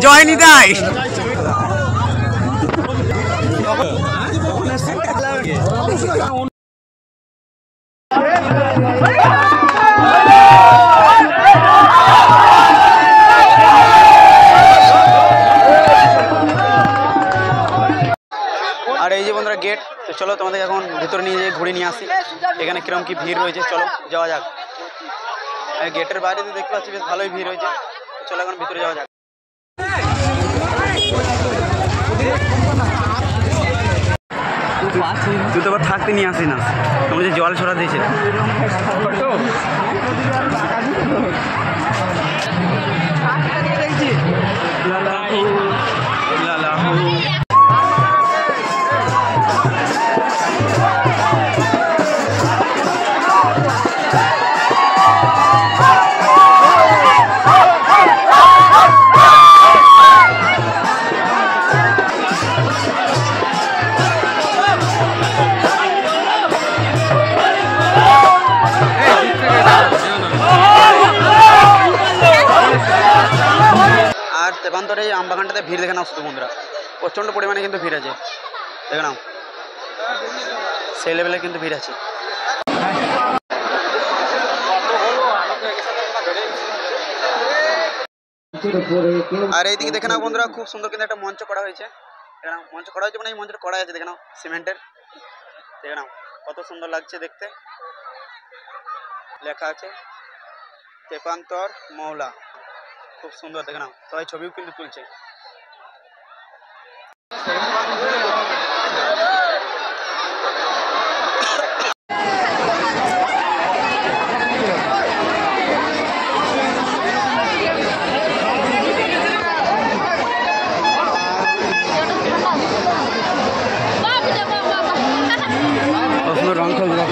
জয় নিতাই। আর এই যে বন্ধুরা গেট, তো চলো তোমাদের এখন ভেতরে নিয়ে যেয়ে ঘুরে নিয়ে আসি এখানে কিরকম কি ভিড় রয়েছে। চলো যাওয়া যাক। গেটের বাইরে তো দেখতে পাচ্ছি বেশ ভালোই ভিড় রয়েছে। চলো এখন ভিতরে যাওয়া যাক। তুই তো আবার থাকতে নিয়ে আসি না, তুমি যে জল ছড়া দিয়েছে। আর তেপান্তরে এই আমবাগানটাতে ভিড় দেখে নাও শুধু বন্ধুরা, প্রচণ্ড পরিমাণে কিন্তু ভিড় আছে, দেখে নাও সেই লেভেলে কিন্তু ভিড় আছে। আর এইদিকে দেখে নাও বন্ধুরা, খুব সুন্দর কিন্তু একটা মঞ্চ করা হয়েছে। দেখে নাও মঞ্চ করা হয়েছে, মানে এই মঞ্চটা করা আছে, দেখে নাও সিমেন্টের। দেখে নাও কত সুন্দর লাগছে দেখতে। লেখা আছে তেপান্তর মৌলা, খুব সুন্দর। দেখে নাও সবাই ছবিও কিন্তু তুলছে। রং খেলছে,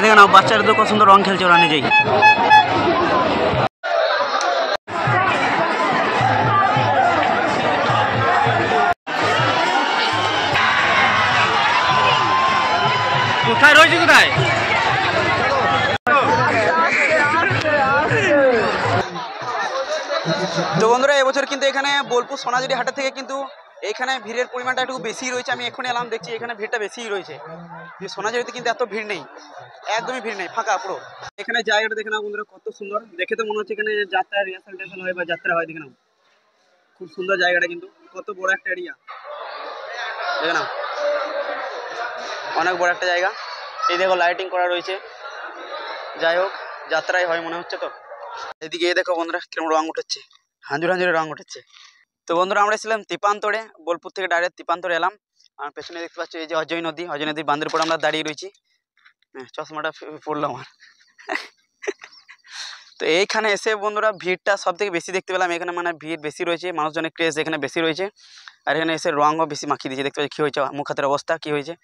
দেখে নাও বাচ্চারা তো কত সুন্দর রং খেলছে ওরা নিজেই। কোথায় রয়েছে কোথায়? তো বন্ধুরা এবছর কিন্তু এখানে বোলপুর সোনাঝুরি হাটের থেকে কিন্তু এখানে ভিড়ের পরিমাণটা একটু বেশি রয়েছে। আমি এখনই এলাম দেখছি এখানে ভিড়টা বেশিই রয়েছে। সোনাঝুরিতে কিন্তু এত ভিড় নেই, একদমই ভিড় নেই, ফাঁকা পুরো। এখানে জায়গাটা দেখে নাও বন্ধুরা কত সুন্দর, দেখে তো মনে হচ্ছে এখানে যাত্রা রিহার্সাল টেহার্সাল হয় বা যাত্রা হয়। দেখে নাও খুব সুন্দর জায়গাটা, কিন্তু কত বড় একটা এরিয়া, দেখে নাও অনেক বড় একটা জায়গা। এই দেখো লাইটিং করা রয়েছে, যাই হোক যাত্রাই হয় মনে হচ্ছে। তো এদিকে এই দেখো বন্ধুরা কিরকম রং উঠেছে, হাঁজুর হাঁজুরে রং উঠেছে। তো বন্ধুরা আমরা ছিলাম তিপান্তরে, বোলপুর থেকে ডাইরেক্ট তিপান্তরে এলাম। আর পেছনে দেখতে পাচ্ছি এই যে অজয় নদী, অজয় নদীর বাঁধের উপর আমরা দাঁড়িয়ে রয়েছি। হ্যাঁ চশমাটা পড়লো আমার। তো এইখানে এসে বন্ধুরা ভিড়টা সব থেকে বেশি দেখতে পেলাম। এখানে মানে ভিড় বেশি রয়েছে, মানুষজনের ক্রেজ এখানে বেশি রয়েছে। আর এখানে এসে রঙও বেশি মাখিয়ে দিয়েছে, দেখতে পাচ্ছি কী হয়েছে, মুখ হাতের অবস্থা কী হয়েছে।